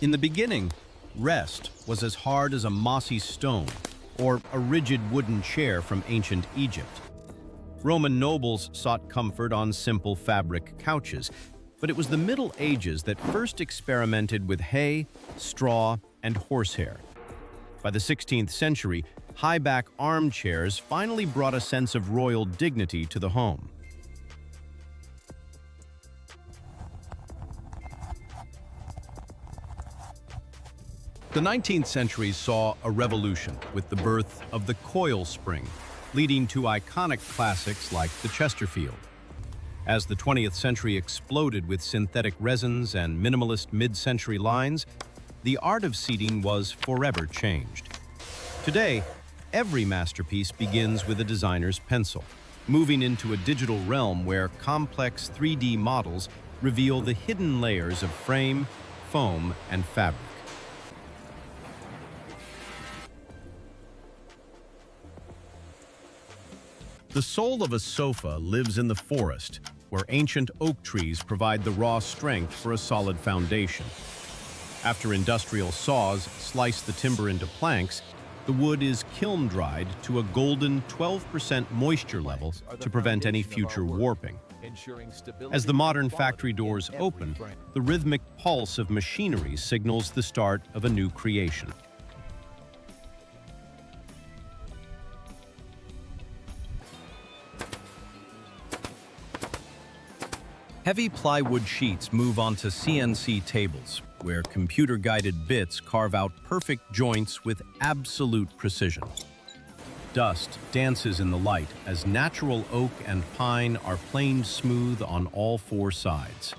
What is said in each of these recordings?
In the beginning, rest was as hard as a mossy stone or a rigid wooden chair from ancient Egypt. Roman nobles sought comfort on simple fabric couches, but it was the Middle Ages that first experimented with hay, straw, and horsehair. By the 16th century, high-back armchairs finally brought a sense of royal dignity to the home. The 19th century saw a revolution with the birth of the coil spring, leading to iconic classics like the Chesterfield. As the 20th century exploded with synthetic resins and minimalist mid-century lines, the art of seating was forever changed. Today, every masterpiece begins with a designer's pencil, moving into a digital realm where complex 3D models reveal the hidden layers of frame, foam, and fabric. The soul of a sofa lives in the forest, where ancient oak trees provide the raw strength for a solid foundation. After industrial saws slice the timber into planks, the wood is kiln-dried to a golden 12% moisture level to prevent any future warping. As the modern factory doors open, the rhythmic pulse of machinery signals the start of a new creation. Heavy plywood sheets move onto CNC tables, where computer-guided bits carve out perfect joints with absolute precision. Dust dances in the light as natural oak and pine are planed smooth on all four sides.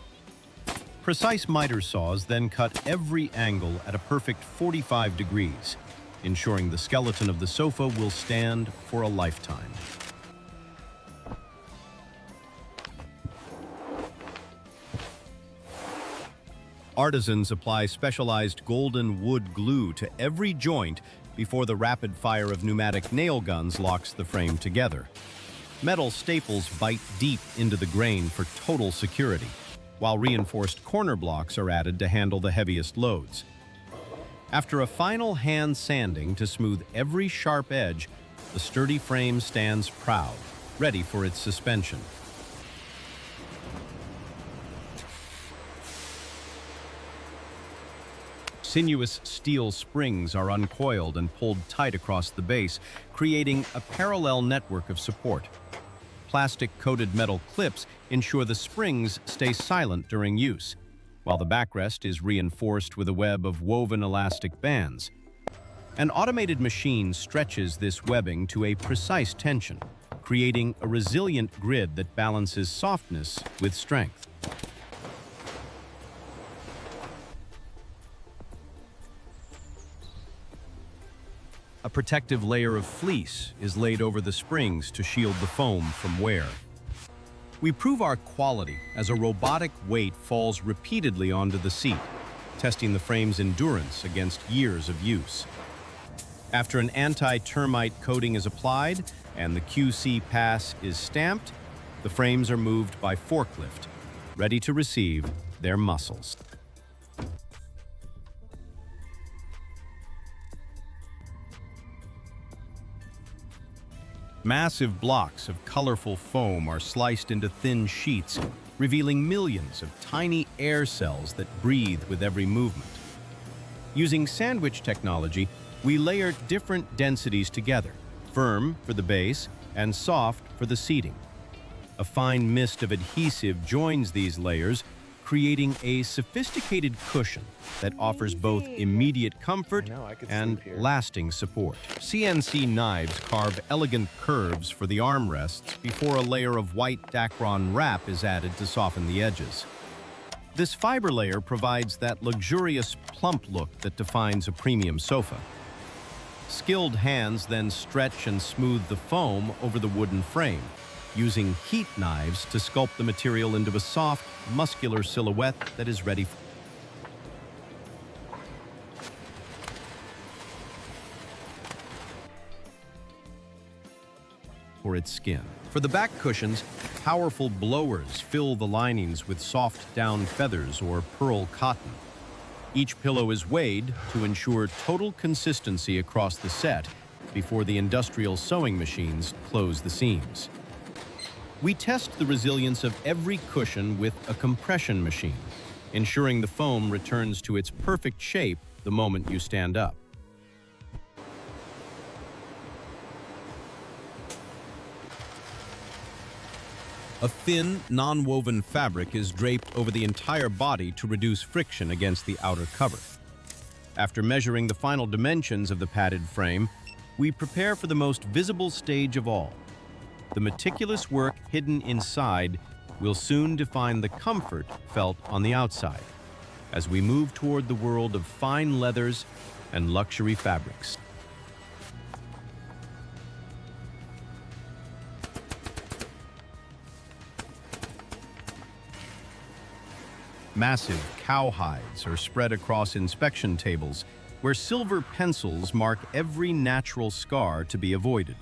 Precise miter saws then cut every angle at a perfect 45 degrees, ensuring the skeleton of the sofa will stand for a lifetime. Artisans apply specialized golden wood glue to every joint before the rapid fire of pneumatic nail guns locks the frame together. Metal staples bite deep into the grain for total security, while reinforced corner blocks are added to handle the heaviest loads. After a final hand sanding to smooth every sharp edge, the sturdy frame stands proud, ready for its suspension. Sinuous steel springs are uncoiled and pulled tight across the base, creating a parallel network of support. Plastic-coated metal clips ensure the springs stay silent during use, while the backrest is reinforced with a web of woven elastic bands. An automated machine stretches this webbing to a precise tension, creating a resilient grid that balances softness with strength. A protective layer of fleece is laid over the springs to shield the foam from wear. We prove our quality as a robotic weight falls repeatedly onto the seat, testing the frame's endurance against years of use. After an anti-termite coating is applied and the QC pass is stamped, the frames are moved by forklift, ready to receive their muscles. Massive blocks of colorful foam are sliced into thin sheets, revealing millions of tiny air cells that breathe with every movement. Using sandwich technology, we layer different densities together, firm for the base and soft for the seating. A fine mist of adhesive joins these layers, creating a sophisticated cushion that offers both immediate comfort and lasting support. CNC knives carve elegant curves for the armrests before a layer of white Dacron wrap is added to soften the edges. This fiber layer provides that luxurious, plump look that defines a premium sofa. Skilled hands then stretch and smooth the foam over the wooden frame, using heat knives to sculpt the material into a soft, muscular silhouette that is ready for its skin. For the back cushions, powerful blowers fill the linings with soft down feathers or pearl cotton. Each pillow is weighed to ensure total consistency across the set before the industrial sewing machines close the seams. We test the resilience of every cushion with a compression machine, ensuring the foam returns to its perfect shape the moment you stand up. A thin, non-woven fabric is draped over the entire body to reduce friction against the outer cover. After measuring the final dimensions of the padded frame, we prepare for the most visible stage of all. The meticulous work hidden inside will soon define the comfort felt on the outside, as we move toward the world of fine leathers and luxury fabrics. Massive cowhides are spread across inspection tables, where silver pencils mark every natural scar to be avoided.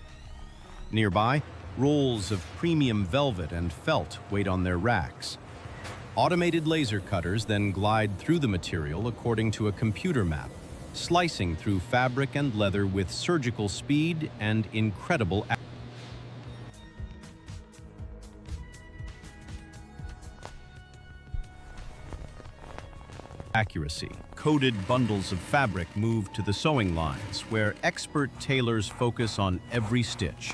Nearby, rolls of premium velvet and felt wait on their racks. Automated laser cutters then glide through the material according to a computer map, slicing through fabric and leather with surgical speed and incredible accuracy. Coated bundles of fabric move to the sewing lines, where expert tailors focus on every stitch.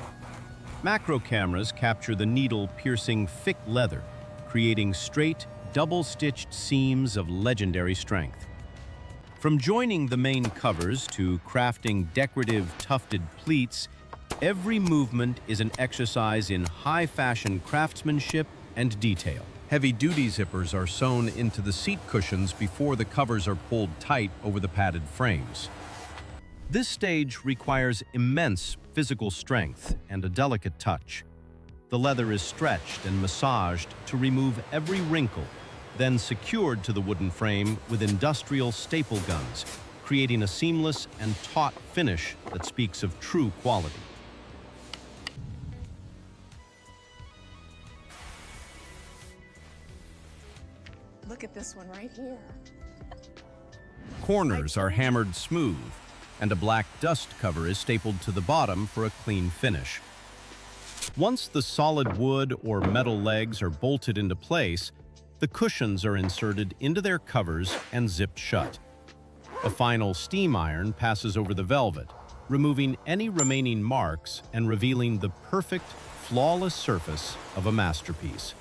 Macro cameras capture the needle-piercing thick leather, creating straight, double-stitched seams of legendary strength. From joining the main covers to crafting decorative tufted pleats, every movement is an exercise in high-fashion craftsmanship and detail. Heavy-duty zippers are sewn into the seat cushions before the covers are pulled tight over the padded frames. This stage requires immense physical strength and a delicate touch. The leather is stretched and massaged to remove every wrinkle, then secured to the wooden frame with industrial staple guns, creating a seamless and taut finish that speaks of true quality. Look at this one right here. Corners are hammered smooth, and a black dust cover is stapled to the bottom for a clean finish. Once the solid wood or metal legs are bolted into place, the cushions are inserted into their covers and zipped shut. A final steam iron passes over the velvet, removing any remaining marks and revealing the perfect, flawless surface of a masterpiece.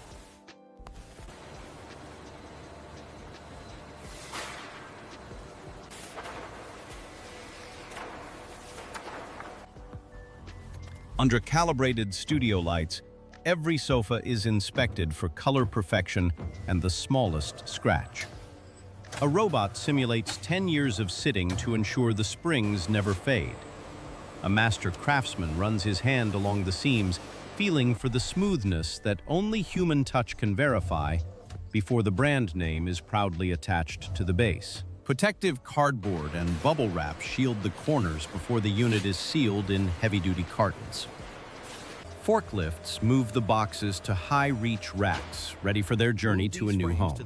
Under calibrated studio lights, every sofa is inspected for color perfection and the smallest scratch. A robot simulates 10 years of sitting to ensure the springs never fade. A master craftsman runs his hand along the seams, feeling for the smoothness that only human touch can verify before the brand name is proudly attached to the base. Protective cardboard and bubble wrap shield the corners before the unit is sealed in heavy-duty cartons. Forklifts move the boxes to high-reach racks, ready for their journey to a new home.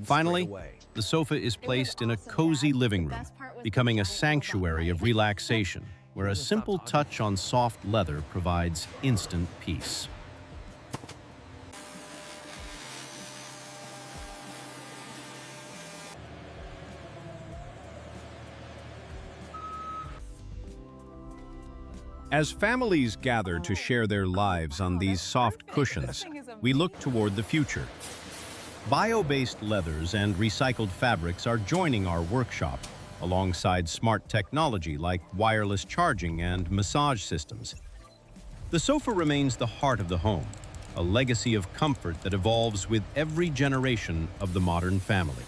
Finally, the sofa is placed in a cozy living room, becoming a sanctuary of relaxation, where a simple touch on soft leather provides instant peace. As families gather to share their lives on these soft cushions, we look toward the future. Bio-based leathers and recycled fabrics are joining our workshop, alongside smart technology like wireless charging and massage systems. The sofa remains the heart of the home, a legacy of comfort that evolves with every generation of the modern family.